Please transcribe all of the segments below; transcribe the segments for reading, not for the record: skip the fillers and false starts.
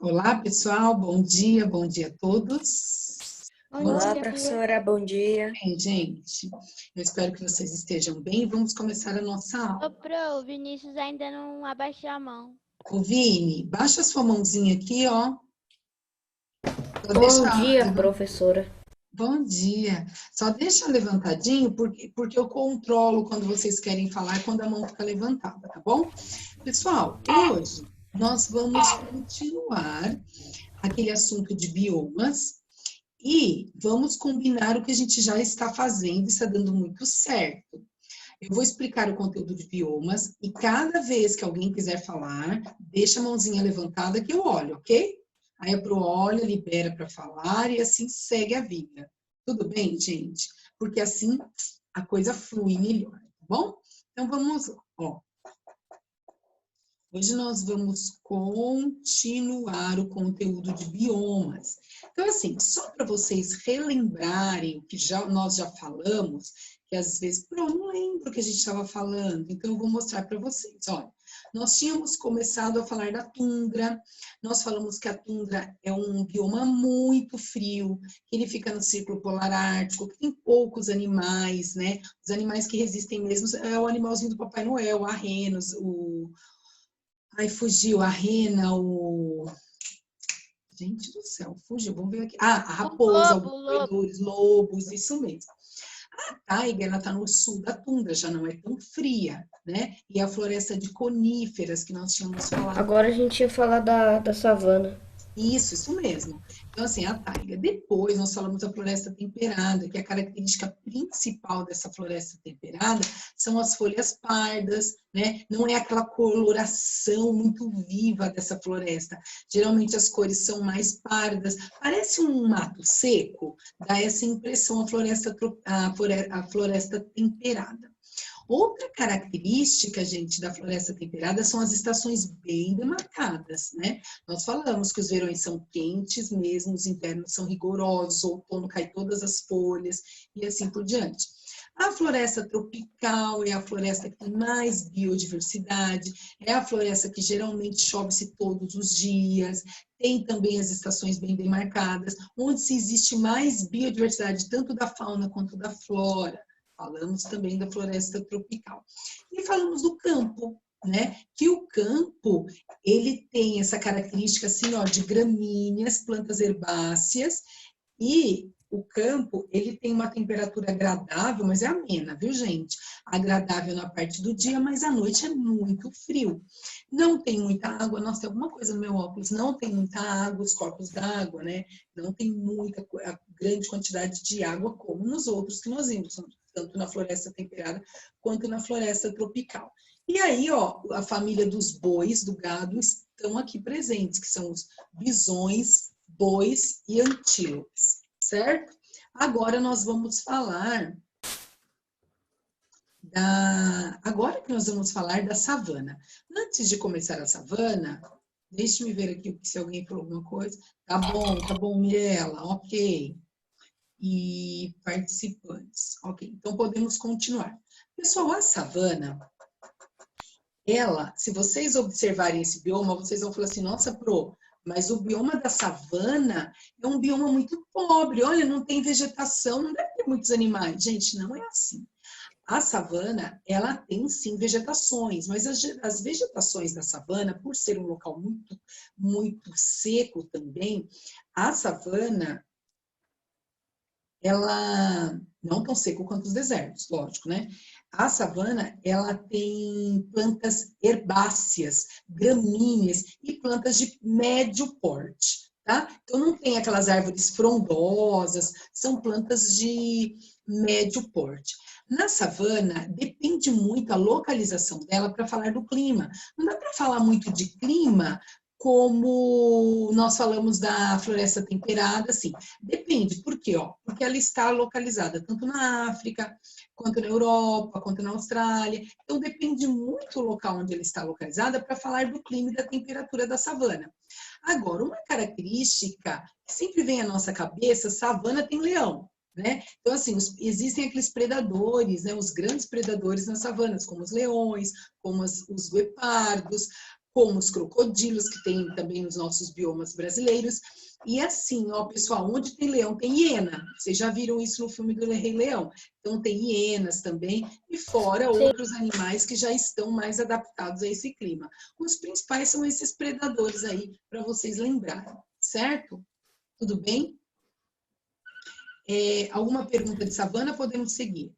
Olá, pessoal, bom dia a todos. Bom Olá, dia. professora, bom dia. Bem, gente, eu espero que vocês estejam bem. Vamos começar a nossa aula. O Vinícius ainda não abaixou a mão. Ô, Vini, baixa sua mãozinha aqui, ó. Bom dia, professora. Bom dia. Só deixa levantadinho, porque eu controlo quando vocês querem falar, quando a mão fica levantada, tá bom? Pessoal, hoje nós vamos continuar aquele assunto de biomas. E vamos combinar o que a gente já está fazendo e está dando muito certo. Eu vou explicar o conteúdo de biomas e cada vez que alguém quiser falar, deixa a mãozinha levantada que eu olho, ok? Aí eu olho, libera para falar e assim segue a vida. Tudo bem, gente? Porque assim a coisa flui melhor, tá bom? Então vamos lá, ó. Hoje nós vamos continuar o conteúdo de biomas. Então, assim, só para vocês relembrarem o que nós já falamos, que às vezes, eu não lembro o que a gente estava falando, então eu vou mostrar para vocês. Olha, nós tínhamos começado a falar da tundra, nós falamos que a tundra é um bioma muito frio, que ele fica no Círculo Polar Ártico, que tem poucos animais, né? Os animais que resistem mesmo é o animalzinho do Papai Noel, a renos, Ai, fugiu a rena, Gente do céu, fugiu, vamos ver aqui. Ah, a raposa, os roedores, lobos, isso mesmo. A taiga, ela está no sul da tundra, já não é tão fria, né? E a floresta de coníferas que nós tínhamos falado. Agora a gente ia falar da savana. Isso mesmo. Então, assim, a taiga. Depois, nós falamos da floresta temperada, que a característica principal dessa floresta temperada são as folhas pardas, né? Não é aquela coloração muito viva dessa floresta. Geralmente, as cores são mais pardas. Parece um mato seco, dá essa impressão a floresta temperada. Outra característica, gente, da floresta temperada são as estações bem demarcadas, né? Nós falamos que os verões são quentes mesmo, os invernos são rigorosos, o outono cai todas as folhas e assim por diante. A floresta tropical é a floresta que tem mais biodiversidade, é a floresta que geralmente chove-se todos os dias, tem também as estações bem demarcadas, onde se existe mais biodiversidade, tanto da fauna quanto da flora. Falamos também da floresta tropical. E falamos do campo, né? Que o campo, ele tem essa característica assim, ó, de gramíneas, plantas herbáceas, e o campo, ele tem uma temperatura agradável, mas é amena, viu, gente? Agradável na parte do dia, mas à noite é muito frio. Não tem muita água, nossa, tem alguma coisa no meu óculos, não tem muita água, os corpos d'água, né? Não tem muita, grande quantidade de água como nos outros que nós vimos, tanto na floresta temperada quanto na floresta tropical. E aí, ó, a família dos bois, do gado, estão aqui presentes, que são os bisões, bois e antílopes, certo? Agora nós vamos falar Agora que nós vamos falar da savana. Antes de começar a savana, deixe-me ver aqui se alguém falou alguma coisa. Tá bom, Mirella, ok. E participantes. Ok, então podemos continuar. Pessoal, a savana, ela, se vocês observarem esse bioma, vocês vão falar assim, nossa, mas o bioma da savana é um bioma muito pobre, olha, não tem vegetação, não deve ter muitos animais. Gente, não é assim. A savana, ela tem sim vegetações, mas as vegetações da savana, por ser um local muito, muito seco também, a savana, ela não tão seco quanto os desertos, lógico, né? A savana, ela tem plantas herbáceas, gramíneas e plantas de médio porte, tá? Então, não tem aquelas árvores frondosas, são plantas de médio porte. Na savana, depende muito a localização dela para falar do clima. Não dá para falar muito de clima como nós falamos da floresta temperada, assim, depende, por quê? Porque ela está localizada tanto na África, quanto na Europa, quanto na Austrália, então depende muito do local onde ela está localizada para falar do clima e da temperatura da savana. Agora, uma característica que sempre vem à nossa cabeça, savana tem leão, né? Então, assim, existem aqueles predadores, né? Os grandes predadores nas savanas, como os leões, como os guepardos, como os crocodilos, que tem também nos nossos biomas brasileiros. E assim, ó, pessoal, onde tem leão, tem hiena. Vocês já viram isso no filme do Rei Leão. Então, tem hienas também, e fora Sim. outros animais que já estão mais adaptados a esse clima. Os principais são esses predadores aí, para vocês lembrarem, certo? Tudo bem? Alguma pergunta de savana? Podemos seguir.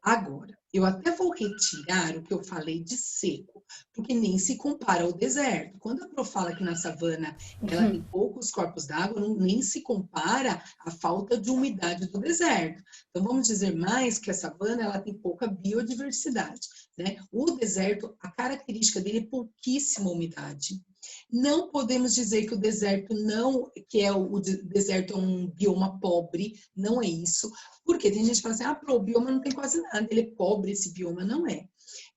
Agora, eu até vou retirar o que eu falei de seco, porque nem se compara ao deserto. Quando a Pro fala que na savana ela tem poucos corpos d'água, nem se compara à falta de umidade do deserto. Então, vamos dizer mais que a savana ela tem pouca biodiversidade, né? O deserto, a característica dele é pouquíssima umidade. Não podemos dizer que o deserto não, que é o deserto é um bioma pobre, não é isso. Porque tem gente que fala assim, o bioma não tem quase nada, ele é pobre, esse bioma não é.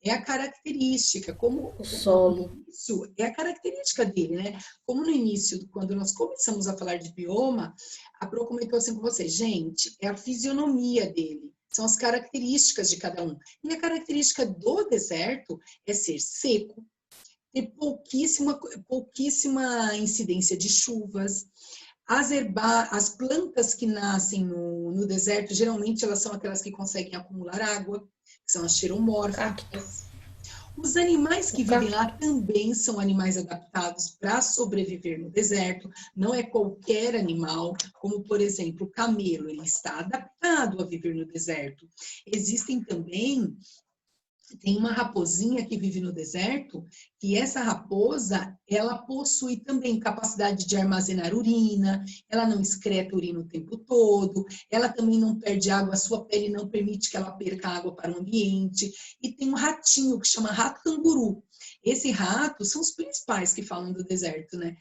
É a característica, como O solo. isso é a característica dele, né? Como no início, quando nós começamos a falar de bioma, a Pro comentou assim com você, gente, é a fisionomia dele, são as características de cada um. E a característica do deserto é ser seco, ter pouquíssima incidência de chuvas. As plantas que nascem no deserto, geralmente elas são aquelas que conseguem acumular água, que são as xeromórficas. Os animais que vivem lá também são animais adaptados para sobreviver no deserto. Não é qualquer animal, como por exemplo o camelo, ele está adaptado a viver no deserto. Existem também tem uma raposinha que vive no deserto, que essa raposa, ela possui também capacidade de armazenar urina, ela não excreta urina o tempo todo, ela também não perde água, a sua pele não permite que ela perca água para o ambiente, e tem um ratinho que chama rato canguru. Esse rato são os principais que falam do deserto, né?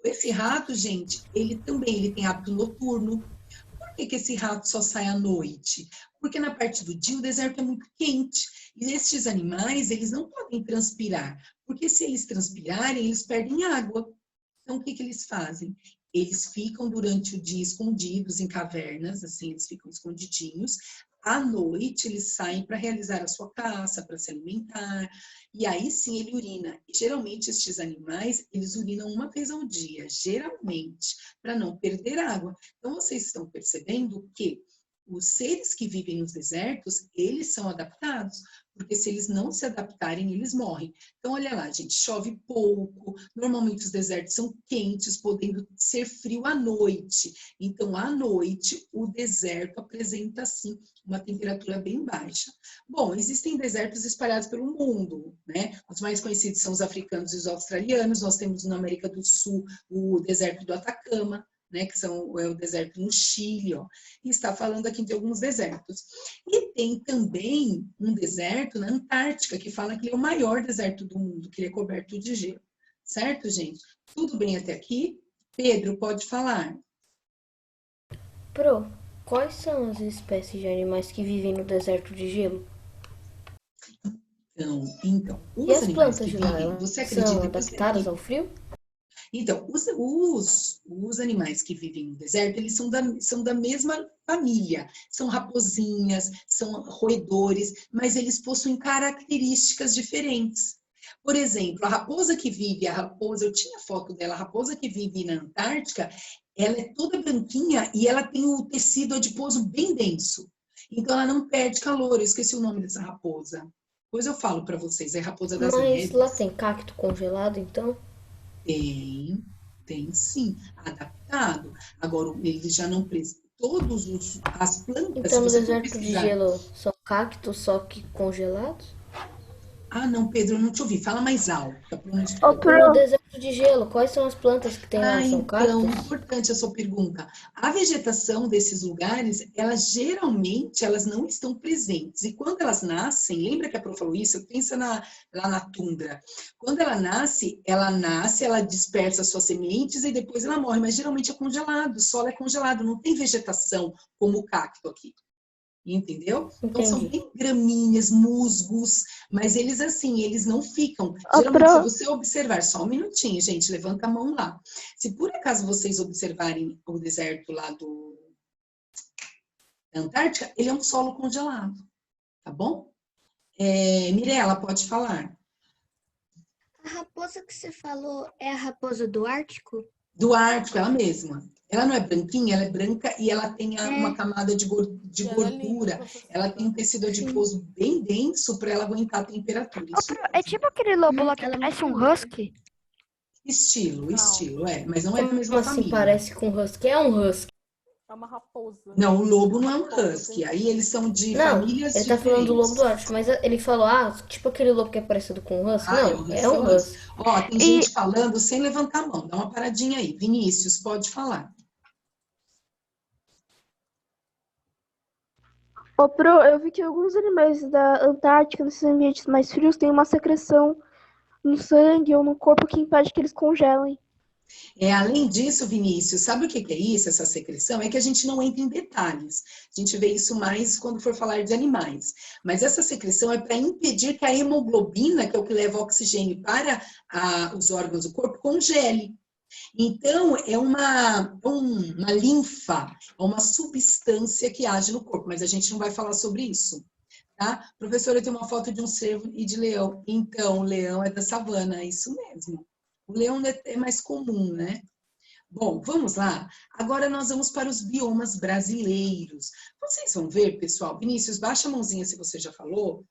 Esse rato, gente, ele tem hábito noturno. Por que esse rato só sai à noite? Porque na parte do dia o deserto é muito quente. E estes animais, eles não podem transpirar. Porque se eles transpirarem, eles perdem água. Então, o que eles fazem? Eles ficam durante o dia escondidos em cavernas, assim, eles ficam escondidinhos. À noite, eles saem para realizar a sua caça, para se alimentar. E aí sim ele urina. E, geralmente, estes animais, eles urinam uma vez ao dia, geralmente, para não perder água. Então, vocês estão percebendo que os seres que vivem nos desertos, eles são adaptados, porque se eles não se adaptarem, eles morrem. Então, olha lá, gente, chove pouco, normalmente os desertos são quentes, podendo ser frio à noite. Então, à noite, o deserto apresenta, sim, uma temperatura bem baixa. Bom, existem desertos espalhados pelo mundo, né? Os mais conhecidos são os africanos e os australianos, nós temos na América do Sul o deserto do Atacama, né, que é o deserto no Chile, ó, e está falando aqui de alguns desertos. E tem também um deserto na Antártica, que fala que ele é o maior deserto do mundo, que ele é coberto de gelo. Certo, gente? Tudo bem até aqui? Pedro, pode falar. Pro, quais são as espécies de animais que vivem no deserto de gelo? Então, E as plantas de lá, vivem, você acredita são que adaptadas ao frio? Então, os animais que vivem no deserto, eles são da mesma família. São raposinhas, são roedores, mas eles possuem características diferentes. Por exemplo, eu tinha foto dela, a raposa que vive na Antártica, ela é toda branquinha e ela tem o tecido adiposo bem denso. Então, ela não perde calor. Eu esqueci o nome dessa raposa. Depois eu falo para vocês, é a raposa das Mas lá neves. tem cacto congelado, então? Tem sim, adaptado. Agora, eles já não precisam. As plantas, se Então no você for deserto de pesquisar. gelo são cactos, só que congelados? Ah, não, Pedro, eu não te ouvi. Fala mais alto, para não Ô, escutar. No Pro, deserto de gelo, quais são as plantas que tem lá? Ah, São então, cactos? importante a sua pergunta. A vegetação desses lugares, elas não estão presentes. E quando elas nascem, lembra que a Pro falou isso? Pensa lá na tundra. Quando ela nasce, ela dispersa suas sementes e depois ela morre. Mas geralmente é congelado, o solo é congelado, não tem vegetação como o cacto aqui. Entendeu? Então são Entendi. bem gramíneas, musgos, mas eles assim, eles não ficam. ô, Geralmente, se Pro, você observar, só um minutinho, gente, levanta a mão lá. Se por acaso vocês observarem o deserto lá da Antártica, ele é um solo congelado, tá bom? Mirela, pode falar. A raposa que você falou é a raposa do Ártico? Do Ártico, ela mesma. Ela não é branquinha, ela é branca e ela tem uma camada de E ela é linda, gordura. professora. Ela tem um tecido adiposo bem denso para ela aguentar a temperatura. Isso É tipo aquele lobo lá que Ela é parece um muito husky. estilo, mas não é da Como mesma assim família. parece com husky? É um husky. É uma raposa. Não, o lobo não é um husky. Aí eles são de Não, famílias ele tá falando do lobo do diferentes. Ártico, mas ele falou, tipo aquele lobo que é parecido com o husky. Ah, Não, é um husky. Ó, tem gente falando sem levantar a mão. Dá uma paradinha aí. Vinícius, pode falar. Ô, Pro, eu vi que alguns animais da Antártica, nesses ambientes mais frios, têm uma secreção no sangue ou no corpo que impede que eles congelem. Além disso, Vinícius, sabe o que é isso, essa secreção? É que a gente não entra em detalhes. A gente vê isso mais quando for falar de animais. Mas essa secreção é para impedir que a hemoglobina, que é o que leva oxigênio para os órgãos do corpo, congele. Então, é uma linfa, é uma substância que age no corpo, mas a gente não vai falar sobre isso, tá? Professora, eu tenho uma foto de um cervo e de leão. Então, o leão é da savana, é isso mesmo. O leão é mais comum, né? Bom, vamos lá? Agora nós vamos para os biomas brasileiros. Vocês vão ver, pessoal. Vinícius, baixa a mãozinha se você já falou,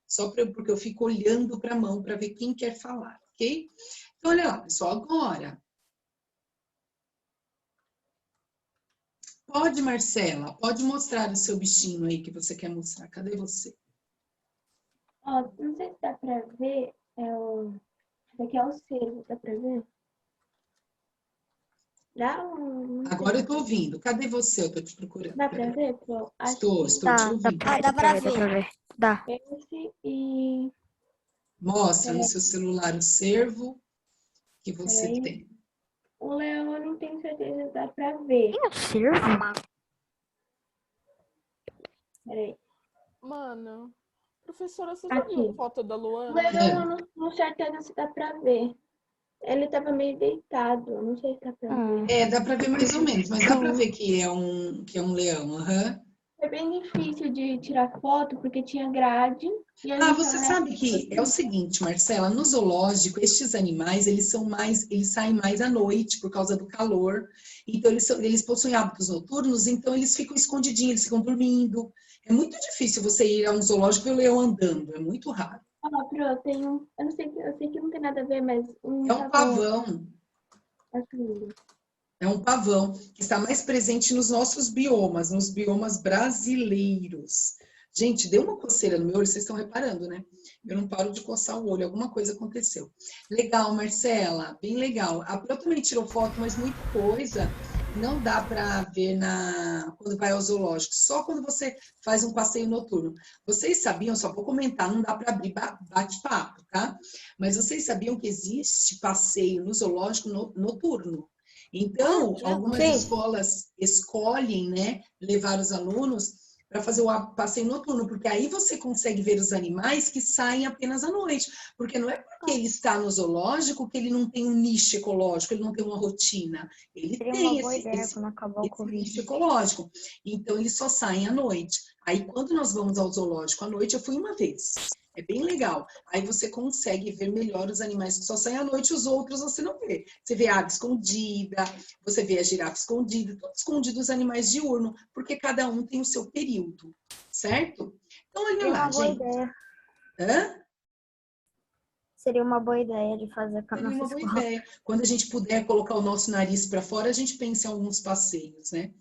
porque eu fico olhando para a mão para ver quem quer falar, ok? Então, olha lá, pessoal, agora. Pode, Marcela, pode mostrar o seu bichinho aí que você quer mostrar. Cadê você? Ó, não sei se dá pra ver, esse daqui é o cervo, dá pra ver? Agora eu tô ouvindo. Cadê você? Eu tô te procurando. Dá pra ver, Pro? Estou te Dá ouvindo. pra ver. Dá. Esse e... Mostra no seu celular o cervo que você Peraí. tem. O leão eu não tenho certeza se dá pra ver. Tem um cervo? Peraí. Mano, professora, você já Aqui. viu a foto da O Luana? leão eu não tenho certeza se dá pra ver. Ele tava meio deitado, eu não sei se dá pra ver. Dá para ver mais ou menos, mas dá para ver que é um leão. Aham. É bem difícil de tirar foto porque tinha grade. E a gente Você tava sabe que é o seguinte, Marcela, no zoológico, estes animais, eles saem mais à noite por causa do calor. Então, eles possuem hábitos noturnos, então eles ficam escondidinhos, eles ficam dormindo. É muito difícil você ir a um zoológico e ver o leão andando, é muito raro. Ó, Pro, tem um... Eu sei que não tem nada a ver, mas um É um pavão. Assim. É um pavão que está mais presente nos nossos biomas, nos biomas brasileiros. Gente, deu uma coceira no meu olho, vocês estão reparando, né? Eu não paro de coçar o olho, alguma coisa aconteceu. Legal, Marcela, bem legal. A Pro também tirou foto, mas muita coisa não dá para ver quando vai ao zoológico, só quando você faz um passeio noturno. Vocês sabiam, só vou comentar, não dá para abrir bate-papo, tá? Mas vocês sabiam que existe passeio no zoológico noturno? Então, algumas escolas escolhem, né, levar os alunos para fazer o passeio noturno, porque aí você consegue ver os animais que saem apenas à noite. Porque não é porque ele está no zoológico que ele não tem um nicho ecológico, ele não tem uma rotina. Ele tem esse nicho ecológico. Então, eles só saem à noite. Aí, quando nós vamos ao zoológico à noite, eu fui uma vez. É bem legal. Aí você consegue ver melhor os animais que só saem à noite, os outros você não vê. Você vê a ave escondida, você vê a girafa escondida, tudo escondido os animais diurnos, porque cada um tem o seu período, certo? Então, olha lá, gente. Hã? Seria uma boa ideia de fazer com a Seria nossa uma boa escola. ideia. Quando a gente puder colocar o nosso nariz para fora, a gente pensa em alguns passeios, né?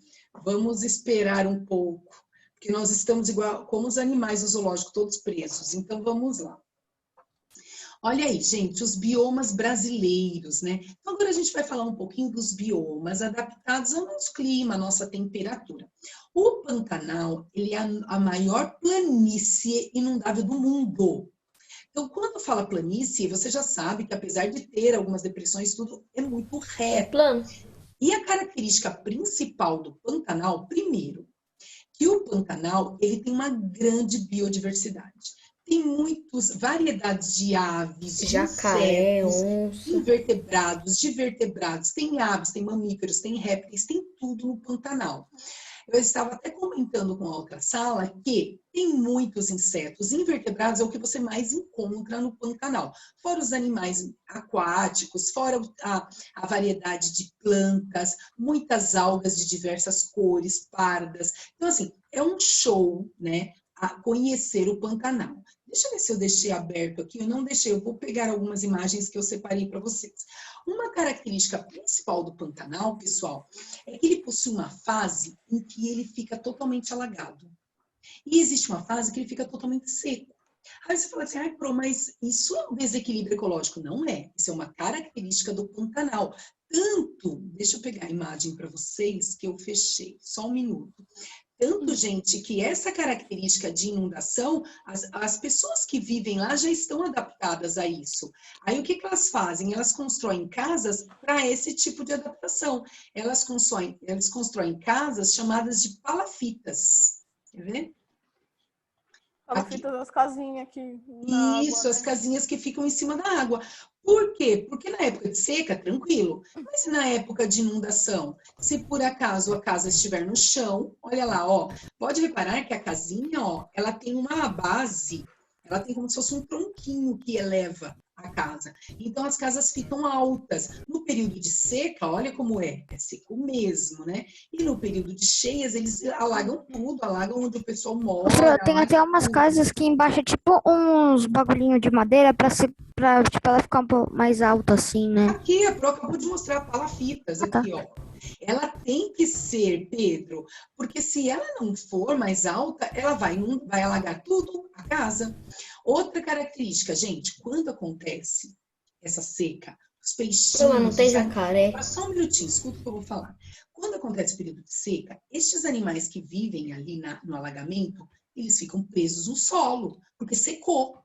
Vamos esperar um pouco. Porque nós estamos igual como os animais do zoológico, todos presos. Então, vamos lá. Olha aí, gente, os biomas brasileiros, né? Então, agora a gente vai falar um pouquinho dos biomas adaptados ao nosso clima, à nossa temperatura. O Pantanal, ele é a maior planície inundável do mundo. Então, quando fala planície, você já sabe que apesar de ter algumas depressões, tudo é muito reto. Plano. E a característica principal do Pantanal, primeiro, que o Pantanal, ele tem uma grande biodiversidade. Tem muitas variedades de aves, de jacaré, insetos, invertebrados, de vertebrados. Tem aves, tem mamíferos, tem répteis, tem tudo no Pantanal. Eu estava até comentando com a outra sala que tem muitos insetos. Invertebrados é o que você mais encontra no Pantanal. Fora os animais aquáticos, fora a variedade de plantas, muitas algas de diversas cores, pardas. Então, assim, é um show, né, a conhecer o Pantanal. Deixa eu ver se eu deixei aberto aqui. Eu não deixei, eu vou pegar algumas imagens que eu separei para vocês. Uma característica principal do Pantanal, pessoal, é que ele possui uma fase em que ele fica totalmente alagado. E existe uma fase que ele fica totalmente seco. Aí você fala assim, ai, Pro, mas isso é um desequilíbrio ecológico? Não é. Isso é uma característica do Pantanal. Tanto, deixa eu pegar a imagem para vocês que eu fechei, só um minuto. Tanto, gente, que essa característica de inundação, as pessoas que vivem lá já estão adaptadas a isso. Aí o que elas fazem? Elas constroem casas para esse tipo de adaptação. Elas constroem casas chamadas de palafitas. Quer ver? Palafitas das casinhas aqui na Isso, água, as né? casinhas que ficam em cima da água. Por quê? Porque na época de seca, tranquilo. Mas e na época de inundação? Se por acaso a casa estiver no chão, olha lá, ó. Pode reparar que a casinha, ó, ela tem uma base, ela tem como se fosse um tronquinho que eleva a casa. Então as casas ficam altas. No período de seca, olha como é seco mesmo, né? E no período de cheias, eles alagam tudo, alagam onde o pessoal mora. Tem até umas tudo. casas que embaixo é tipo uns bagulhinhos de madeira pra tipo, ela ficar um pouco mais alta assim, né? Aqui, a Pro acabou de mostrar palafitas, Ah, tá. aqui, ó. Ela tem que ser, Pedro, porque se ela não for mais alta, ela vai alagar tudo, a casa. Outra característica, gente, quando acontece essa seca, os Pô, mas não peixinhos, tem os jacaré. só um minutinho, escuta o que eu vou falar. Quando acontece o período de seca, estes animais que vivem ali no alagamento, eles ficam presos no solo, porque secou.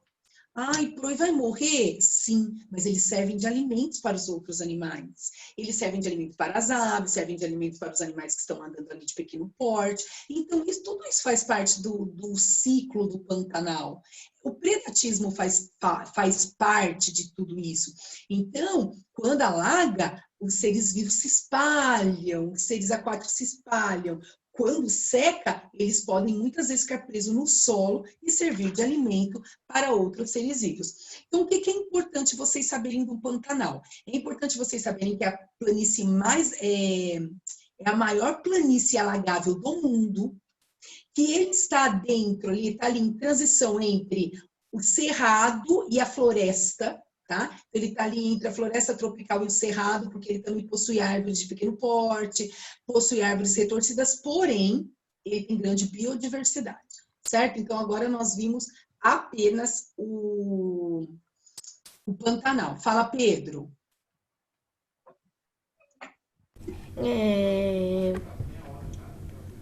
Ai, Proi vai morrer? Sim, mas eles servem de alimentos para os outros animais. Eles servem de alimento para as aves, servem de alimento para os animais que estão andando ali de pequeno porte. Então, tudo isso faz parte do ciclo do Pantanal. O predatismo faz parte de tudo isso. Então, quando alaga, os seres vivos se espalham, os seres aquáticos se espalham. Quando seca, eles podem muitas vezes ficar presos no solo e servir de alimento para outros seres vivos. Então, o que é importante vocês saberem do Pantanal? É importante vocês saberem que a planície é a maior planície alagável do mundo, que ele está dentro, ele está ali em transição entre o cerrado e a floresta, tá? Ele está ali entre a floresta tropical e o cerrado, porque ele também possui árvores de pequeno porte, possui árvores retorcidas, porém, ele tem grande biodiversidade, certo? Então, agora nós vimos apenas o Pantanal. Fala, Pedro.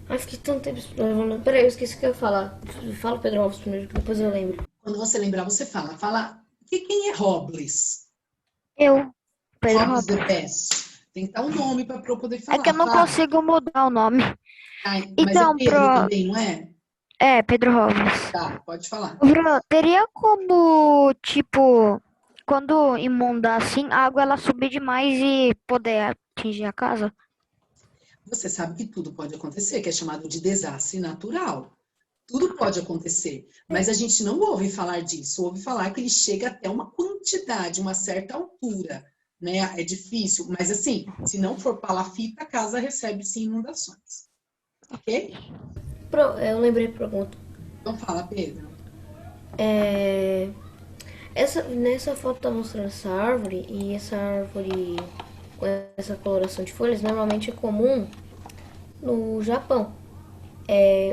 Ai, fiquei tanto tempo esperando. Peraí, eu esqueci o que eu ia falar. Fala Pedro Alves primeiro, que depois eu lembro. Quando você lembrar, você fala. Fala, quem é Robles? Eu, Pedro Robles the Robles. Best. Tem que dar um nome para eu poder É falar. que eu não Fala. consigo mudar o nome. Ai, mas Então, é Pedro também, não é? É, Pedro Robles. Tá, pode falar. Bruno, teria como, tipo, quando inundar assim, a água ela subir demais e poder atingir a casa? Você sabe que tudo pode acontecer, que é chamado de desastre natural. Tudo pode acontecer, mas a gente não ouve falar disso. Ouve falar que ele chega até uma quantidade, uma certa altura, né? É difícil, mas assim, se não for palafita, a casa recebe sim inundações. Ok? Eu lembrei a pergunta. Então fala, Pedro. Nessa foto tá mostrando essa árvore, e essa árvore com essa coloração de folhas normalmente é comum no Japão.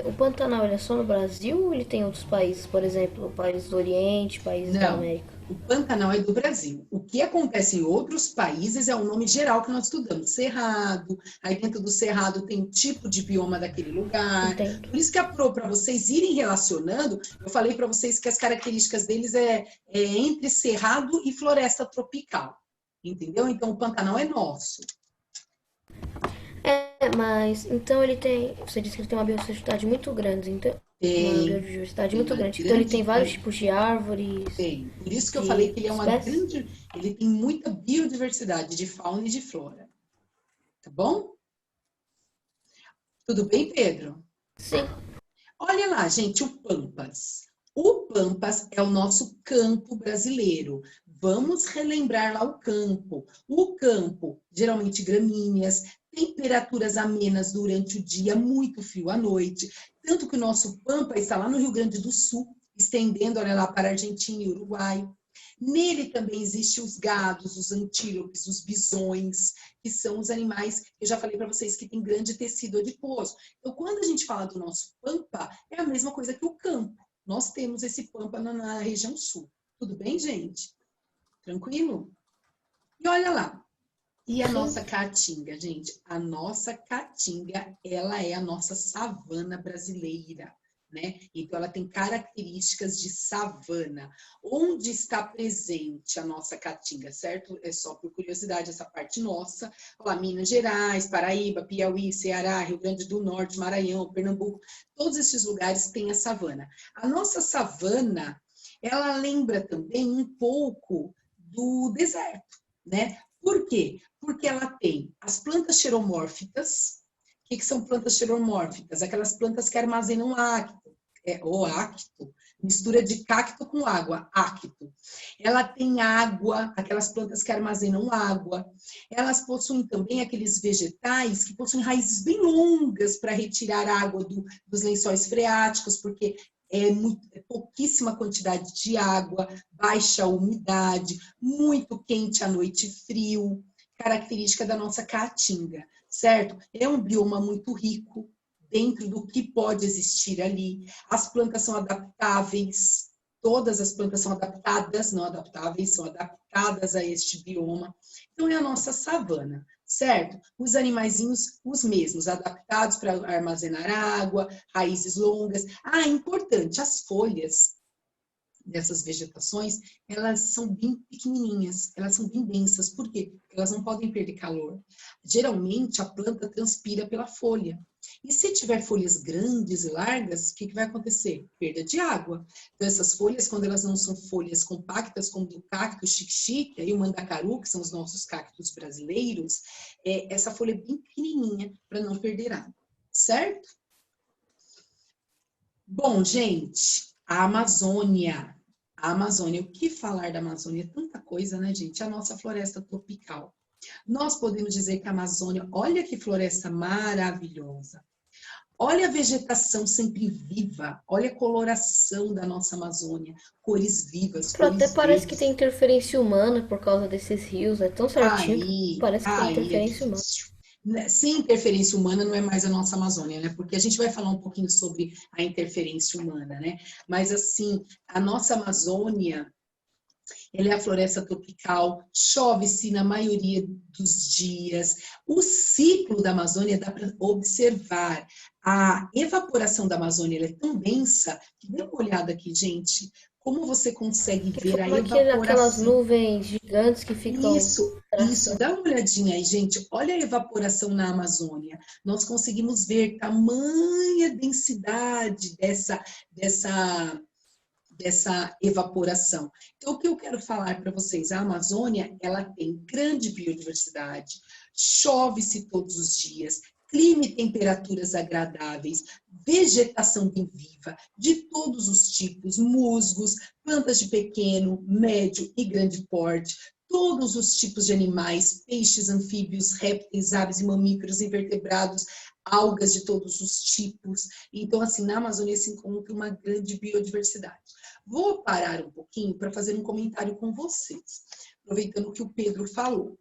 O Pantanal, ele é só no Brasil ou ele tem outros países? Por exemplo, países do Oriente, países da Não, América? o Pantanal é do Brasil. O que acontece em outros países é o nome geral que nós estudamos. Cerrado, aí dentro do cerrado tem o tipo de bioma daquele lugar. Entendo. Por isso que para vocês irem relacionando, eu falei para vocês que as características deles é entre cerrado e floresta tropical. Entendeu? Então o Pantanal é nosso. Mas então ele tem. Você disse que ele tem uma biodiversidade muito grande, então. Uma biodiversidade Tem muito uma grande. Então ele tem grande vários tipos de árvores. Tem. Por isso que eu E falei que ele é uma espécies? grande. Ele tem muita biodiversidade de fauna e de flora. Tá bom? Tudo bem, Pedro? Sim. Olha lá, gente, o Pampas. O Pampas é o nosso campo brasileiro. Vamos relembrar lá o campo. O campo, geralmente gramíneas, temperaturas amenas durante o dia, muito frio à noite. Tanto que o nosso Pampa está lá no Rio Grande do Sul, estendendo, olha lá, para a Argentina e Uruguai. Nele também existem os gados, os antílopes, os bisões, que são os animais que eu já falei para vocês que tem grande tecido adiposo. Então, quando a gente fala do nosso Pampa, é a mesma coisa que o campo. Nós temos esse Pampa na região sul. Tudo bem, gente? Tranquilo? E olha lá. E a nossa caatinga, gente? A nossa caatinga, ela é a nossa savana brasileira, né? Então, ela tem características de savana. Onde está presente a nossa caatinga, certo? É só por curiosidade essa parte nossa. Olha lá, Minas Gerais, Paraíba, Piauí, Ceará, Rio Grande do Norte, Maranhão, Pernambuco. Todos esses lugares têm a savana. A nossa savana, ela lembra também um pouco do deserto, né? Por quê? Porque ela tem as plantas xeromórficas. O que são plantas xeromórficas? Aquelas plantas que armazenam ácto, mistura de cacto com água, ácto. Ela tem água, aquelas plantas que armazenam água. Elas possuem também aqueles vegetais que possuem raízes bem longas para retirar água dos lençóis freáticos, porque é pouquíssima quantidade de água, baixa umidade, muito quente à noite, frio, característica da nossa caatinga, certo? É um bioma muito rico dentro do que pode existir ali. As plantas são adaptáveis, todas as plantas são adaptadas, não adaptáveis, são adaptadas a este bioma. Então, é a nossa savana, certo? Os animaizinhos, os mesmos, adaptados para armazenar água, raízes longas. Ah, importante, as folhas dessas vegetações, elas são bem pequenininhas, elas são bem densas. Por quê? Porque elas não podem perder calor. Geralmente, a planta transpira pela folha. E se tiver folhas grandes e largas, o que vai acontecer? Perda de água. Então, essas folhas, quando elas não são folhas compactas, como do cacto xique-xique, e o mandacaru, que são os nossos cactos brasileiros, essa folha é bem pequenininha para não perder água, certo? Bom, gente, a Amazônia. A Amazônia, o que falar da Amazônia? Tanta coisa, né, gente? A nossa floresta tropical. Nós podemos dizer que a Amazônia, olha que floresta maravilhosa. Olha a vegetação sempre viva, olha a coloração da nossa Amazônia, cores vivas, cores Até parece verdes. que tem interferência humana por causa desses rios, é tão certinho que parece que tem interferência humana. Sem interferência humana não é mais a nossa Amazônia, né? Porque a gente vai falar um pouquinho sobre a interferência humana, né? Mas assim, a nossa Amazônia, ela é a floresta tropical, chove-se na maioria dos dias. O ciclo da Amazônia dá para observar. A evaporação da Amazônia ela é tão densa que dê uma olhada aqui, gente. Como você consegue ver a evaporação? Aquelas nuvens gigantes que ficam... Isso, dá uma olhadinha aí, gente. Olha a evaporação na Amazônia. Nós conseguimos ver tamanha densidade dessa evaporação. Então, o que eu quero falar para vocês, a Amazônia, ela tem grande biodiversidade, chove-se todos os dias, clima e temperaturas agradáveis, vegetação bem viva, de todos os tipos, musgos, plantas de pequeno, médio e grande porte, todos os tipos de animais, peixes, anfíbios, répteis, aves e mamíferos, invertebrados, algas de todos os tipos. Então, assim, na Amazônia se encontra uma grande biodiversidade. Vou parar um pouquinho para fazer um comentário com vocês, aproveitando o que o Pedro falou.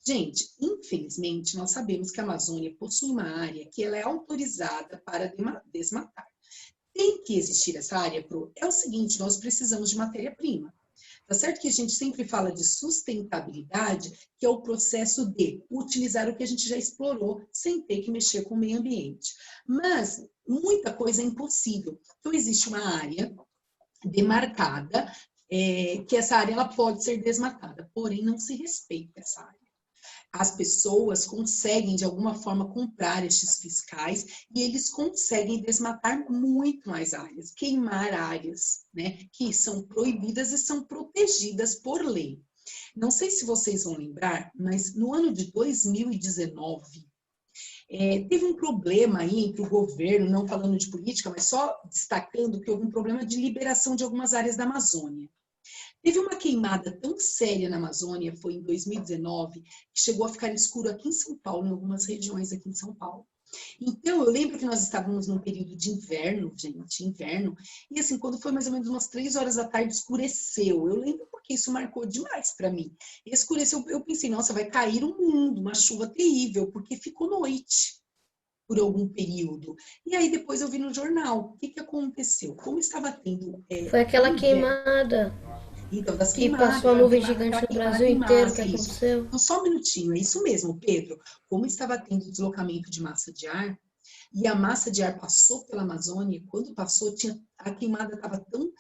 Gente, infelizmente, nós sabemos que a Amazônia possui uma área que ela é autorizada para desmatar. Tem que existir essa área, é o seguinte, nós precisamos de matéria-prima. Tá certo que a gente sempre fala de sustentabilidade, que é o processo de utilizar o que a gente já explorou sem ter que mexer com o meio ambiente. Mas muita coisa é impossível. Então, existe uma área demarcada, que essa área ela pode ser desmatada, porém não se respeita essa área. As pessoas conseguem, de alguma forma, comprar estes fiscais e eles conseguem desmatar muito mais áreas, queimar áreas, né, que são proibidas e são protegidas por lei. Não sei se vocês vão lembrar, mas no ano de 2019, Teve um problema aí entre o governo, não falando de política, mas só destacando que houve um problema de liberação de algumas áreas da Amazônia. Teve uma queimada tão séria na Amazônia, foi em 2019, que chegou a ficar escuro aqui em São Paulo, em algumas regiões aqui em São Paulo. Então, eu lembro que nós estávamos num período de inverno, gente, inverno, e assim, quando foi mais ou menos umas 3 horas da tarde, escureceu. Eu lembro porque isso marcou demais para mim. Escureceu, eu pensei, nossa, vai cair o mundo, uma chuva terrível, porque ficou noite por algum período. E aí depois eu vi no jornal, o que que aconteceu? Como estava tendo... Foi aquela inverno, queimada então, das que queimadas, passou a nuvem aquela gigante no queimada Brasil em inteiro, massa, que isso. aconteceu. Então, só um minutinho, é isso mesmo, Pedro. Como estava tendo deslocamento de massa de ar, e a massa de ar passou pela Amazônia, quando passou, a queimada estava tão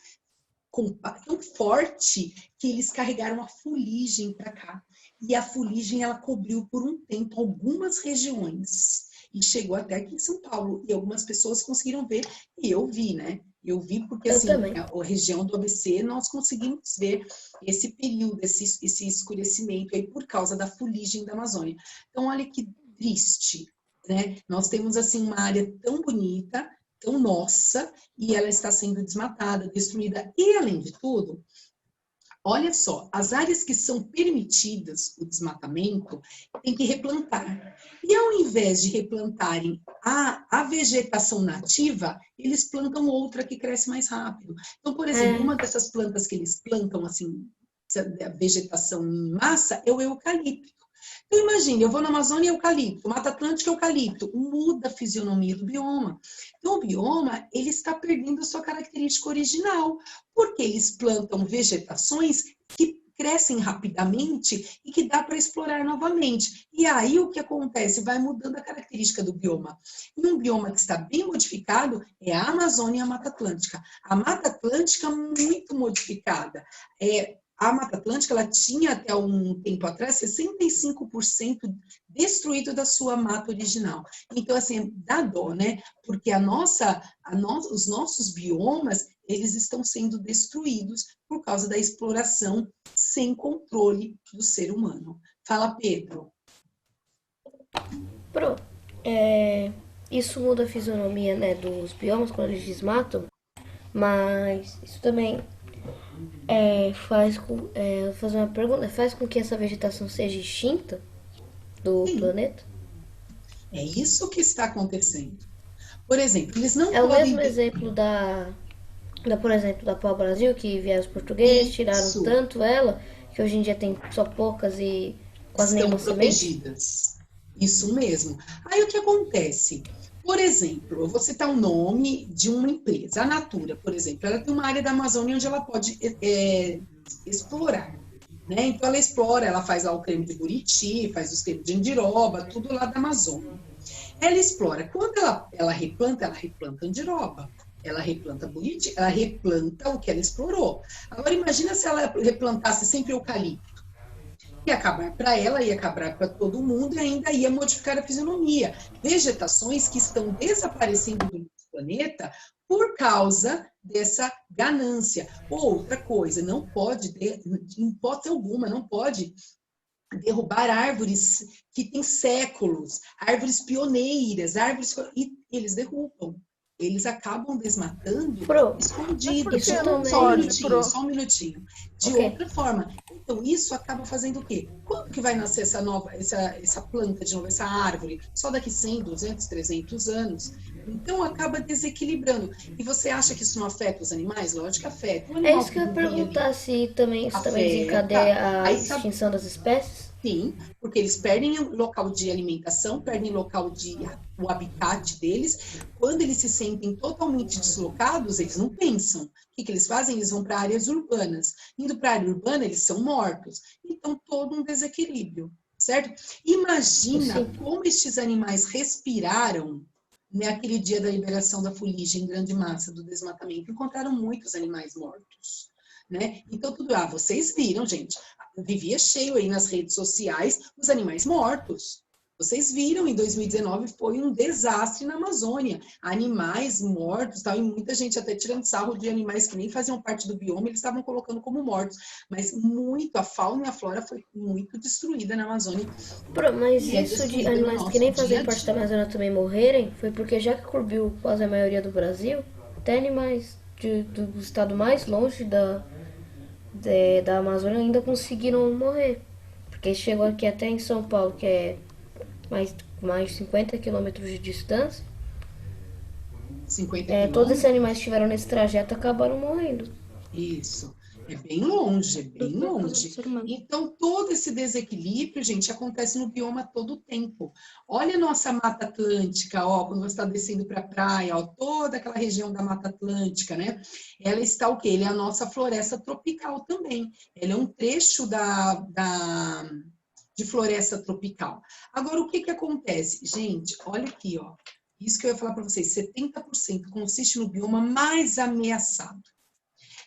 forte que eles carregaram a fuligem para cá. E a fuligem, ela cobriu por um tempo algumas regiões. E chegou até aqui em São Paulo. E algumas pessoas conseguiram ver, e eu vi, né? Eu vi porque, Eu assim, também. a região do ABC, nós conseguimos ver esse período, esse escurecimento aí por causa da fuligem da Amazônia. Então, olha que triste, né? Nós temos, assim, uma área tão bonita, tão nossa, e ela está sendo desmatada, destruída. E, além de tudo, olha só, as áreas que são permitidas o desmatamento, tem que replantar. E ao invés de replantarem a vegetação nativa, eles plantam outra que cresce mais rápido. Então, por exemplo, uma dessas plantas que eles plantam, assim, a vegetação em massa, é o eucalipto. Então, imagine, eu vou na Amazônia, eucalipto, Mata Atlântica, eucalipto, muda a fisionomia do bioma. Então, o bioma, ele está perdendo a sua característica original, porque eles plantam vegetações que crescem rapidamente e que dá para explorar novamente. E aí, o que acontece? Vai mudando a característica do bioma. E um bioma que está bem modificado é a Amazônia e a Mata Atlântica. A Mata Atlântica, muito modificada. A Mata Atlântica, ela tinha até um tempo atrás 65% destruído da sua mata original. Então, assim, dá dó, né? Porque os nossos biomas, eles estão sendo destruídos por causa da exploração sem controle do ser humano. Fala, Pedro. Isso muda a fisionomia, né, dos biomas quando eles desmatam, mas isso também vou fazer uma pergunta, faz com que essa vegetação seja extinta do planeta? É isso que está acontecendo. Por exemplo, eles não É o podem... mesmo exemplo por exemplo, da pau-brasil, que vieram os portugueses, tiraram tanto ela, que hoje em dia tem só poucas e quase nenhuma semente. Isso mesmo. Aí o que acontece? Por exemplo, eu vou citar o nome de uma empresa, a Natura, por exemplo. Ela tem uma área da Amazônia onde ela pode explorar. Né? Então, ela explora, ela faz lá o creme de Buriti, faz os cremes de andiroba, tudo lá da Amazônia. Ela explora. Quando ela replanta andiroba. Ela replanta buriti, ela replanta o que ela explorou. Agora, imagina se ela replantasse sempre eucalipto. Ia acabar para ela, ia acabar para todo mundo e ainda ia modificar a fisionomia. Vegetações que estão desaparecendo do nosso planeta por causa dessa ganância. Outra coisa, não pode, em hipótese alguma, não pode derrubar árvores que têm séculos, árvores pioneiras, e eles derrubam. Eles acabam desmatando escondidos. Só um minutinho. Outra forma. Então, isso acaba fazendo o quê? Quando que vai nascer essa planta de novo, essa árvore? Só daqui 100, 200, 300 anos. Então, acaba desequilibrando. E você acha que isso não afeta os animais? Lógico que afeta. É isso que eu ia perguntar, se isso também desencadeia a extinção das espécies? Sim, porque eles perdem o local de alimentação, perdem o habitat deles. Quando eles se sentem totalmente deslocados, eles não pensam. O que eles fazem? Eles vão para áreas urbanas. Indo para a área urbana, eles são mortos. Então, todo um desequilíbrio, certo? Imagina como estes animais respiraram naquele dia da liberação da fuligem em grande massa, do desmatamento. Encontraram muitos animais mortos. Né? Então, vocês viram, gente, vivia cheio aí nas redes sociais os animais mortos. Vocês viram, em 2019 foi um desastre na Amazônia. Animais mortos, tal, e muita gente até tirando sarro de animais que nem faziam parte do bioma, eles estavam colocando como mortos. Mas muito, a fauna e a flora foi muito destruída na Amazônia. Mas E é isso de destruída no animais que nosso nem dia fazem a parte dia. da Amazônia também morrerem, foi porque já que cobriu quase a maioria do Brasil, até animais do estado mais longe da Amazônia ainda conseguiram morrer. Porque chegou aqui até em São Paulo, que é mais de 50 quilômetros de distância. 50 Todos esses quilômetros? animais que estiveram nesse trajeto acabaram morrendo. Isso. É bem longe, é bem Por causa do longe. ser humano. Então, todo esse desequilíbrio, gente, acontece no bioma todo o tempo. Olha a nossa Mata Atlântica, ó, quando você está descendo para a praia, ó, toda aquela região da Mata Atlântica, né? Ela está o quê? Ela é a nossa floresta tropical também. Ela é um trecho de floresta tropical. Agora, o que que acontece? Gente, olha aqui, ó. Isso que eu ia falar para vocês, 70% consiste no bioma mais ameaçado.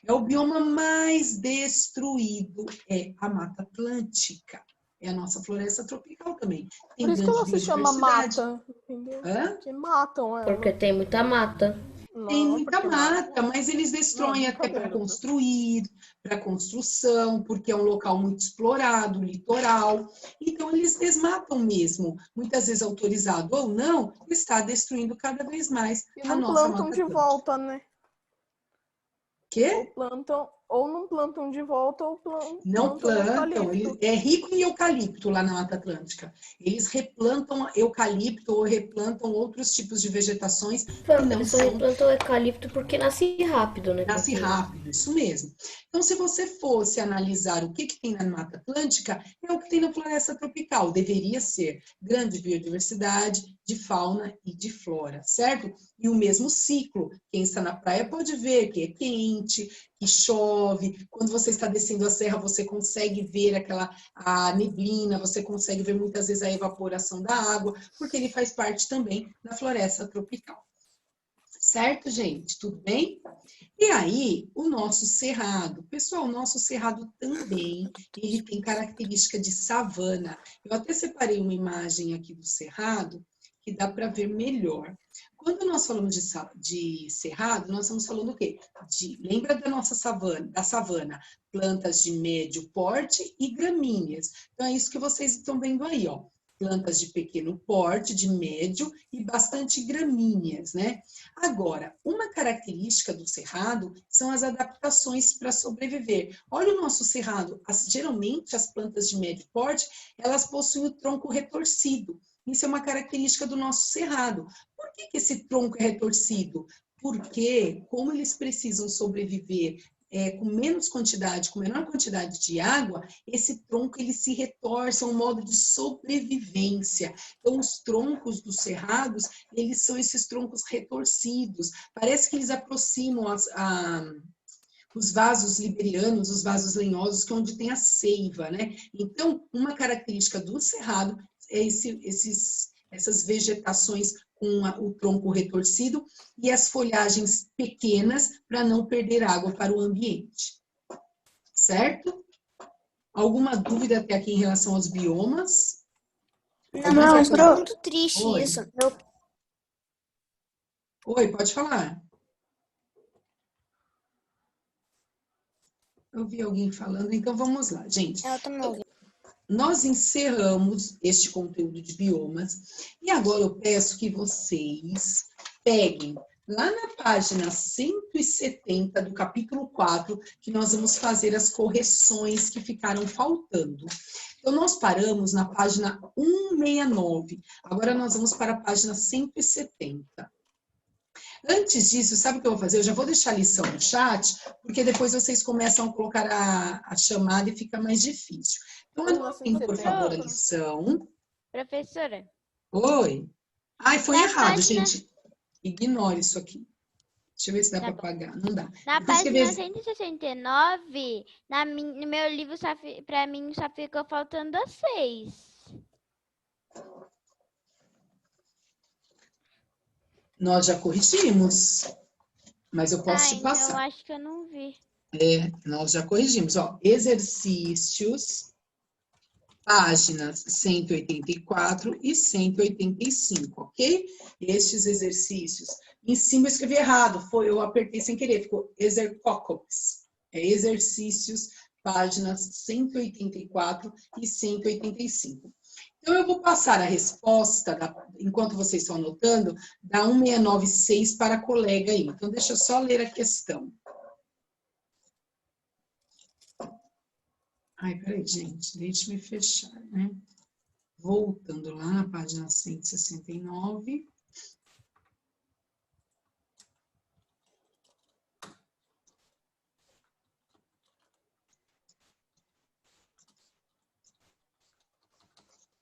É o bioma mais destruído, é a Mata Atlântica. É a nossa floresta tropical também. Tem Por isso que grande ela se chama biodiversidade. mata, entendeu? Hã? Que matam ela. Porque tem muita mata. Tem Não, muita porque mata, mas eles Não, destroem até para brincadeira. construir, para construção, porque é um local muito explorado, litoral. Então, eles desmatam mesmo. Muitas vezes autorizado ou não, está destruindo cada vez mais E a não nossa plantam Mata de Atlântica. volta, né? Quê? Ou não plantam de volta, ou Não plantam plantam, eucalipto. é rico em eucalipto lá na Mata Atlântica. Eles replantam eucalipto ou replantam outros tipos de vegetações que não Eles só são. replantam eucalipto porque nasce rápido, né? Nasce Porque rápido, isso mesmo. Então, se você fosse analisar o que tem na Mata Atlântica, é o que tem na floresta tropical. Deveria ser grande biodiversidade de fauna e de flora, certo? E o mesmo ciclo. Quem está na praia pode ver que é quente, que chove. Quando você está descendo a serra, você consegue ver a neblina, você consegue ver muitas vezes a evaporação da água, porque ele faz parte também da floresta tropical. Certo, gente? Tudo bem? E aí, o nosso cerrado. Pessoal, o nosso cerrado também, ele tem característica de savana. Eu até separei uma imagem aqui do cerrado, que dá para ver melhor. Quando nós falamos de cerrado, nós estamos falando o quê? Lembra da nossa savana? Plantas de médio porte e gramíneas. Então, é isso que vocês estão vendo aí, ó. Plantas de pequeno porte, de médio e bastante gramíneas, né? Agora, uma característica do cerrado são as adaptações para sobreviver. Olha o nosso cerrado, geralmente as plantas de médio porte, elas possuem o tronco retorcido. Isso é uma característica do nosso cerrado. Por que esse tronco é retorcido? Porque, como eles precisam sobreviver com menos quantidade, com menor quantidade de água, esse tronco ele se retorce, é um modo de sobrevivência. Então, os troncos dos cerrados, eles são esses troncos retorcidos. Parece que eles aproximam os vasos liberianos, os vasos lenhosos, que é onde tem a seiva, né? Então, uma característica do cerrado é essas vegetações com o tronco retorcido e as folhagens pequenas para não perder água para o ambiente. Certo? Alguma dúvida até aqui em relação aos biomas? Não, é muito triste Oi. isso. Oi, pode falar. Eu vi alguém falando, então vamos lá, gente. Eu também ouvi. Nós encerramos este conteúdo de biomas e agora eu peço que vocês peguem lá na página 170 do capítulo 4, que nós vamos fazer as correções que ficaram faltando. Então, nós paramos na página 169, agora nós vamos para a página 170. Antes disso, sabe o que eu vou fazer? Eu já vou deixar a lição no chat, porque depois vocês começam a colocar a chamada e fica mais difícil. Então, anotem, por favor, a lição. Professora. Oi. Ai, foi Na errado, página- gente. Ignore isso aqui. Deixa eu ver se dá Tá para bom. apagar. Não dá. Na Depois que página vê- 169, no meu livro, para mim, só ficou faltando a 6. Nós já corrigimos, mas eu posso te Então passar. acho que eu não vi. Nós já corrigimos. Ó, exercícios páginas 184 e 185, ok? Estes exercícios. Em cima eu escrevi errado, eu apertei sem querer, ficou exercócops. É exercícios, páginas 184 e 185. Então, eu vou passar a resposta, enquanto vocês estão anotando, da 1696 para a colega aí. Então, deixa eu só ler a questão. Ai, peraí, gente, deixe-me fechar, né? Voltando lá na página 169.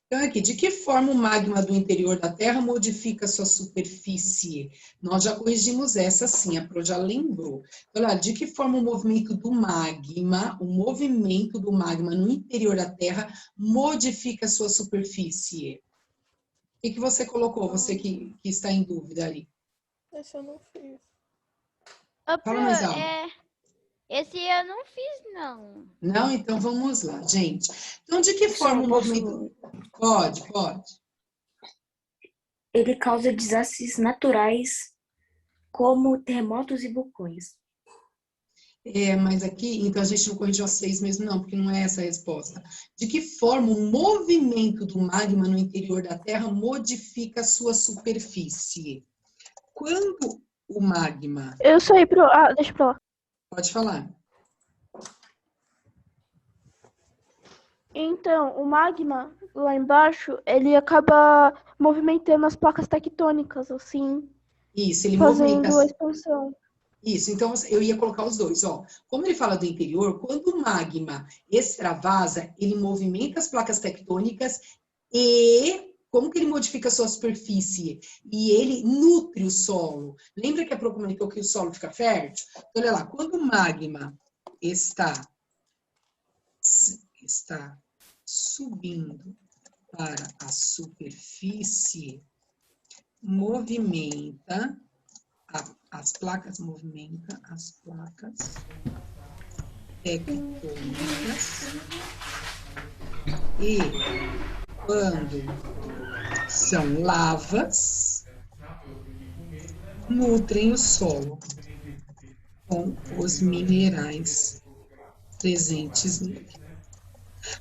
Então, aqui, de que forma o magma do interior da Terra modifica sua superfície? Nós já corrigimos essa, sim, a Pro já lembrou. Então, olha, de que forma o movimento do magma no interior da Terra modifica sua superfície? O que você colocou, você que está em dúvida ali? Esse eu não fiz. Ô, Fala mais alto. Esse eu não fiz, não. Não? Então, vamos lá, gente. Então, de que forma o movimento... Pode. Ele causa desastres naturais, como terremotos e vulcões. Mas aqui, então a gente não corrigiu a 6 mesmo não, porque não é essa a resposta. De que forma o movimento do magma no interior da Terra modifica a sua superfície? Quando o magma... Eu sei, deixa pra lá. Pode falar. Então, o magma lá embaixo, ele acaba movimentando as placas tectônicas, assim, Isso, ele movimenta... fazendo a expansão. Isso, então eu ia colocar os dois, ó. Como ele fala do interior, quando o magma extravasa, ele movimenta as placas tectônicas e como que ele modifica a sua superfície? E ele nutre o solo. Lembra que a Pro comentou que o solo fica fértil? Então, olha lá, quando o magma está subindo para a superfície, movimenta as placas tectônicas e quando são lavas, nutrem o solo com os minerais presentes nele.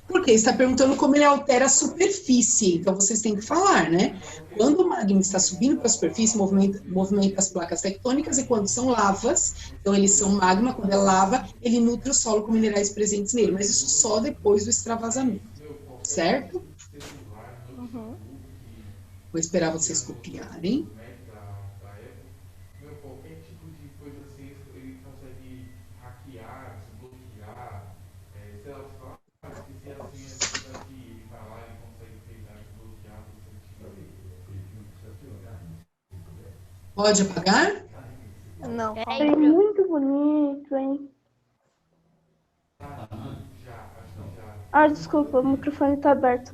Porque está perguntando como ele altera a superfície, então vocês têm que falar, né? Quando o magma está subindo para a superfície, movimenta as placas tectônicas, e quando são lavas, então eles são magma, quando é lava, ele nutre o solo com minerais presentes nele, mas isso só depois do extravasamento, certo? Uhum. Vou esperar vocês copiarem. Pode apagar? Não. Peraí, É muito bonito, hein? Desculpa, o microfone tá aberto.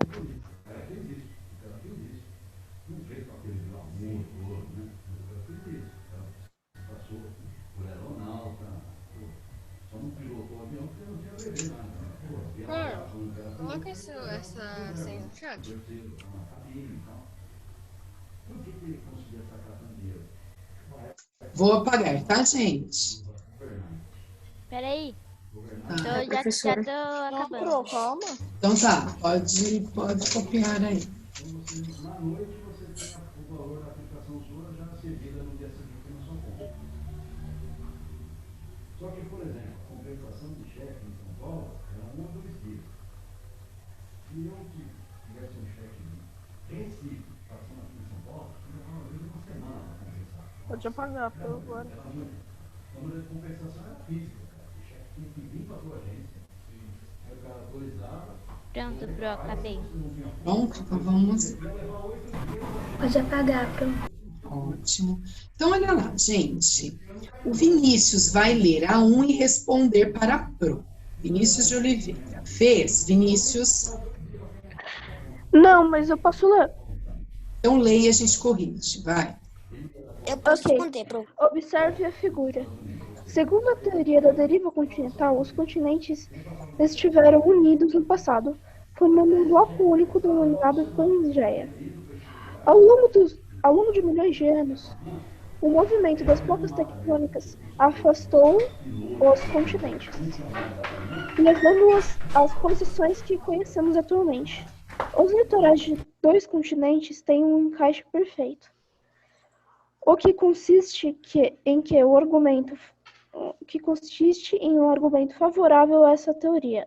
Coloca essa senha no chat. Vou apagar, tá, gente? Peraí. Tá. Já tô acabando. Pro, calma. Então tá, pode copiar aí. Só que, por exemplo, a compensação de cheque em São Paulo era 1 a 2 dias. Se eu tivesse um cheque em Recife, passando aqui em São Paulo, eu ia às vezes uma semana para compensar. Pode apagar, por favor. A número de compensação era física, cara. O cheque tinha que vir para a tua agência. Aí o cara autorizava. Pronto, Pro, acabei. Pronto, então vamos. Pode apagar, pronto. Ótimo. Então, olha lá, gente. O Vinícius vai ler a 1 e responder para a Pro. Vinícius de Oliveira. Fez, Vinícius? Não, mas eu posso ler. Então, leia e a gente corrige. Vai. Eu posso responder, Pro. Observe a figura. Segundo a teoria da deriva continental, os continentes estiveram unidos no passado, formando um bloco único denominado Pangeia. Ao longo de milhões de anos, o movimento das placas tectônicas afastou os continentes, levando-os às posições que conhecemos atualmente. Os litorais de dois continentes têm um encaixe perfeito, o que consiste em um argumento favorável a essa teoria.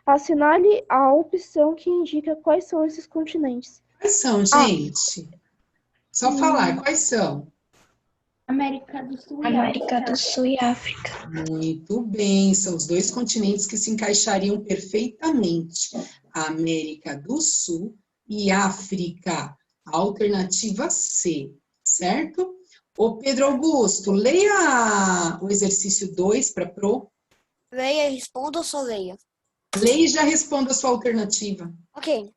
Assinale a opção que indica quais são esses continentes. Quais são, gente? Só falar, quais são? América do Sul e América África. do Sul e África. Muito bem, são os dois continentes que se encaixariam perfeitamente. A América do Sul e África. Alternativa C, certo? Ô Pedro Augusto, leia o exercício 2 para Pro. Leia, responda ou só leia? Leia e já responda a sua alternativa. Ok.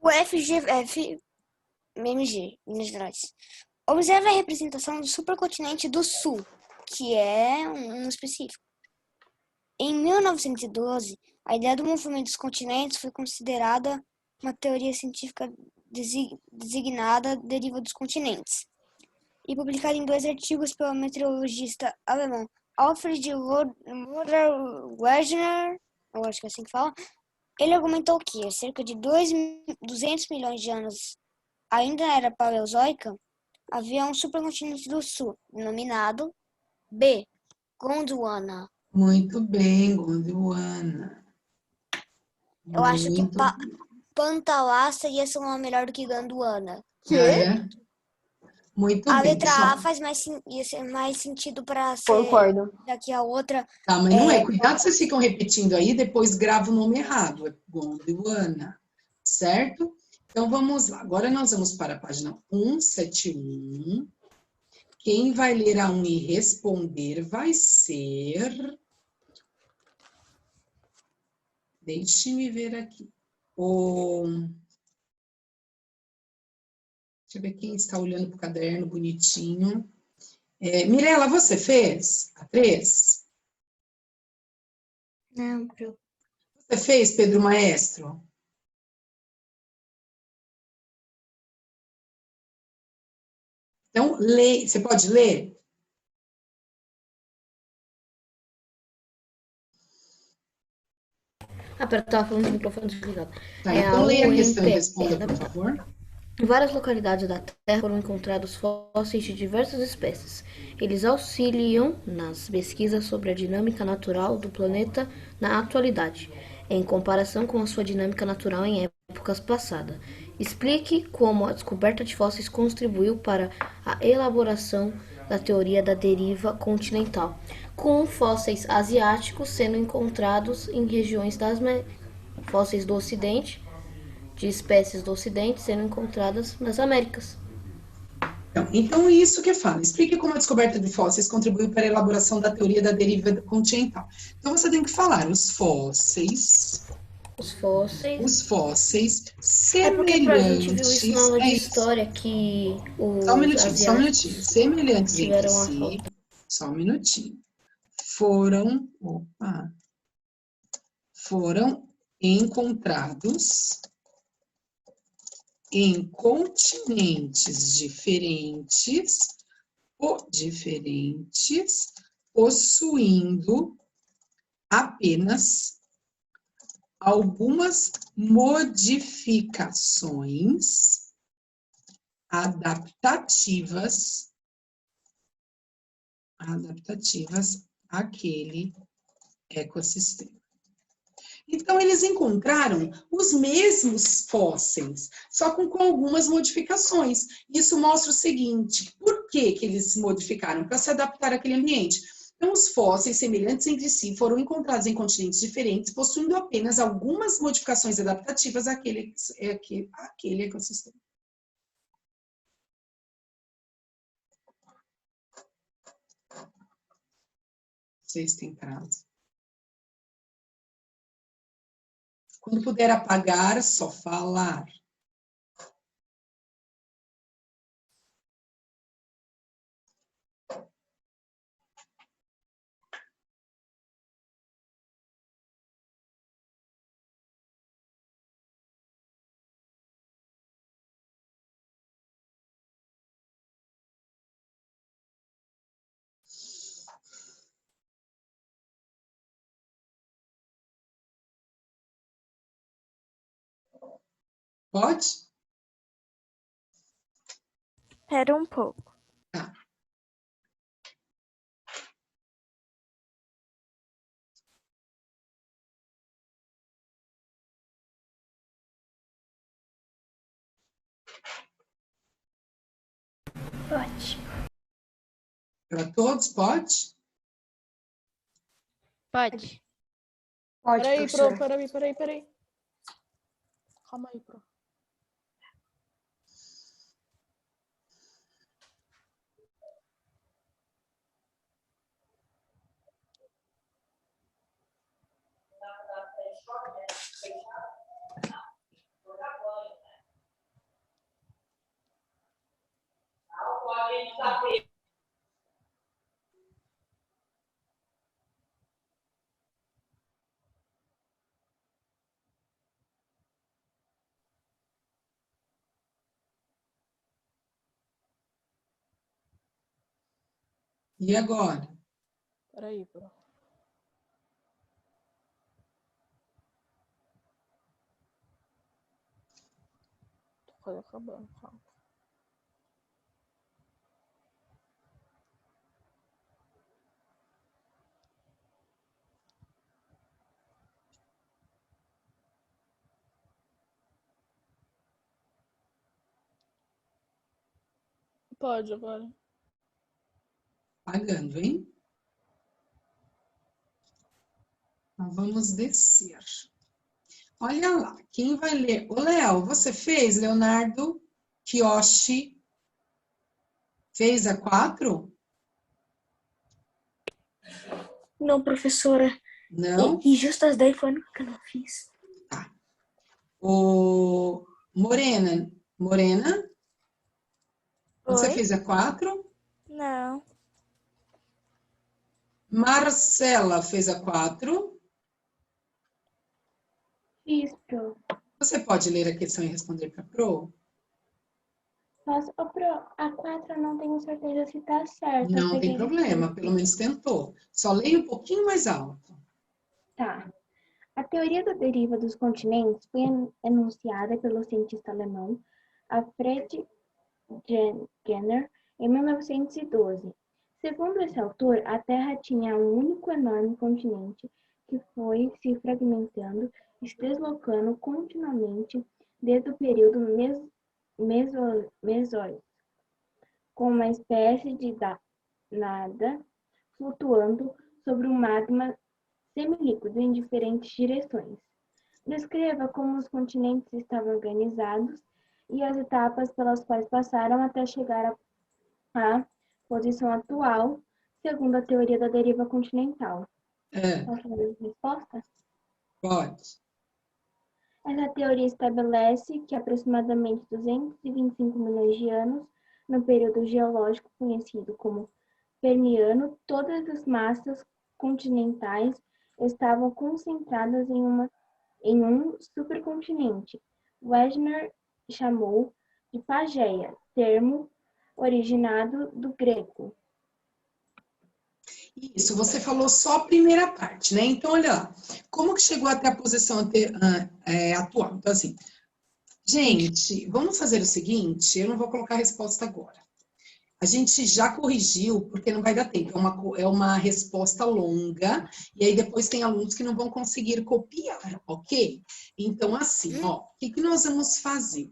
O FGF MG, Minas Gerais. Observe a representação do supercontinente do Sul, que é um específico. Em 1912, a ideia do movimento dos continentes foi considerada uma teoria científica designada deriva dos continentes, e publicada em 2 artigos pelo meteorologista alemão Alfred Wegener, eu acho que é assim que fala. Ele argumentou que, há cerca de 200 milhões de anos, ainda na era paleozoica, havia um supercontinente do Sul, denominado B. Gondwana. Muito bem, Gondwana. Eu acho que Muito Pantalá seria ser uma melhor do que Gondwana. é. Muito A bem, letra pessoal. A ia ser mais sentido para ser Concordo. daqui a outra. Tá, mas não é. Cuidado, vocês ficam repetindo aí, depois grava o nome errado. É Gondwana, certo? Então, vamos lá. Agora nós vamos para a página 171. Quem vai ler a 1 e responder vai ser... Deixe-me ver aqui. Deixa eu ver quem está olhando para o caderno bonitinho. Mirela, você fez a 3? Não, Pro. Você fez, Pedro Maestro? Então, lê. Você pode ler? Pera, tava falando de microfone desligado. Tá, então leia a questão e UNP. responda, por favor. Em várias localidades da Terra foram encontrados fósseis de diversas espécies. Eles auxiliam nas pesquisas sobre a dinâmica natural do planeta na atualidade, em comparação com a sua dinâmica natural em épocas passadas. Explique como a descoberta de fósseis contribuiu para a elaboração da teoria da deriva continental, com fósseis asiáticos sendo encontrados em regiões das Américas, fósseis do Ocidente, de espécies do Ocidente sendo encontradas nas Américas. Então, isso que fala. Explique como a descoberta de fósseis contribuiu para a elaboração da teoria da deriva continental. Então, você tem que falar os fósseis semelhantes. É porque pra gente viu isso na aula de história que os Só um minutinho. asiáticos Semelhantes entre tiveram a si. foto. Só um minutinho. Foram encontrados em continentes diferentes, possuindo apenas algumas modificações adaptativas àquele ecossistema. Então, eles encontraram os mesmos fósseis, só com algumas modificações. Isso mostra o seguinte: por que eles se modificaram? Para se adaptar àquele ambiente. Então, os fósseis semelhantes entre si foram encontrados em continentes diferentes, possuindo apenas algumas modificações adaptativas àquele ecossistema. Vocês têm prazo. Quando puder apagar, só falar. Pode? Espera um pouco. Tá. Pode. Para todos, pode? Pode. Pode, Peraí, professora. peraí. Calma aí, Pro. E agora? Peraí, Pro. Tô quase acabando, calma. Pode agora. Pagando, hein? Então, vamos descer. Olha lá, quem vai ler? Ô, Léo, você fez, Leonardo Kiyoshi? Fez a 4? Não, professora. Não? E justo as 10 foi a única que eu não fiz. Tá. O Morena, você Oi? fez a 4? Não. Marcela fez a 4? Fiz, Pro. Você pode ler a questão e responder para a Pro? Mas, ô, Pro, a 4 eu não tenho certeza se tá certo. Eu Não tem peguei de problema, tudo. pelo menos tentou. Só leia um pouquinho mais alto. Tá. A teoria da deriva dos continentes foi enunciada pelo cientista alemão Alfred Jenner em 1912. Segundo esse autor, a Terra tinha um único enorme continente que foi se fragmentando e se deslocando continuamente desde o período Mesozoico, com uma espécie de nada flutuando sobre um magma semilíquido em diferentes direções. Descreva como os continentes estavam organizados e as etapas pelas quais passaram até chegar à posição atual, segundo a teoria da deriva continental. Posso ler a resposta? Pode. Essa teoria estabelece que aproximadamente 225 milhões de anos, no período geológico conhecido como Permiano, todas as massas continentais estavam concentradas em um supercontinente. Wegener chamou de Pangeia, termo originado do grego. Isso, você falou só a primeira parte, né? Então, olha lá, como que chegou até a posição atual? Então, assim, gente, vamos fazer o seguinte, eu não vou colocar a resposta agora. A gente já corrigiu, porque não vai dar tempo, é uma resposta longa, e aí depois tem alunos que não vão conseguir copiar, ok? Então, assim, ó, o que nós vamos fazer?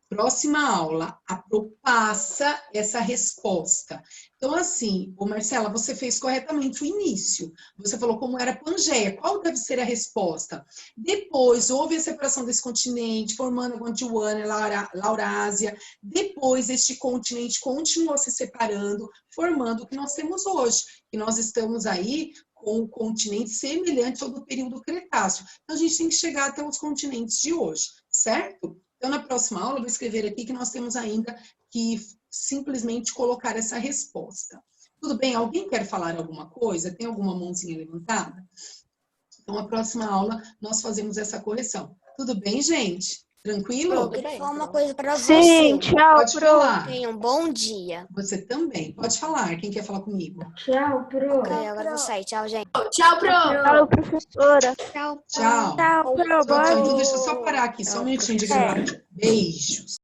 Próxima aula, a Pro passa essa resposta. Então, assim, ô Marcela, você fez corretamente o início. Você falou como era Pangeia. Qual deve ser a resposta? Depois, houve a separação desse continente, formando a Gondwana, Laurásia. Depois, este continente continuou se separando, formando o que nós temos hoje. E nós estamos aí com um continente semelhante ao do período Cretáceo. Então, a gente tem que chegar até os continentes de hoje, certo? Então, na próxima aula, eu vou escrever aqui que nós temos ainda que simplesmente colocar essa resposta. Tudo bem? Alguém quer falar alguma coisa? Tem alguma mãozinha levantada? Então, na próxima aula, nós fazemos essa correção. Tudo bem, gente? Tranquilo? Eu queria falar uma coisa para Sim, você. tchau, Pode falar. Tenha um bom dia. Você também. Pode falar. Quem quer falar comigo? Tchau, pro. Ok, agora eu vou sair. Tchau, gente. Tchau, pro. Tchau, professora. Tchau. Tchau. Tchau, pro. Tchau, tchau. Então, deixa eu só parar aqui. Só um minutinho de gravar. Beijos.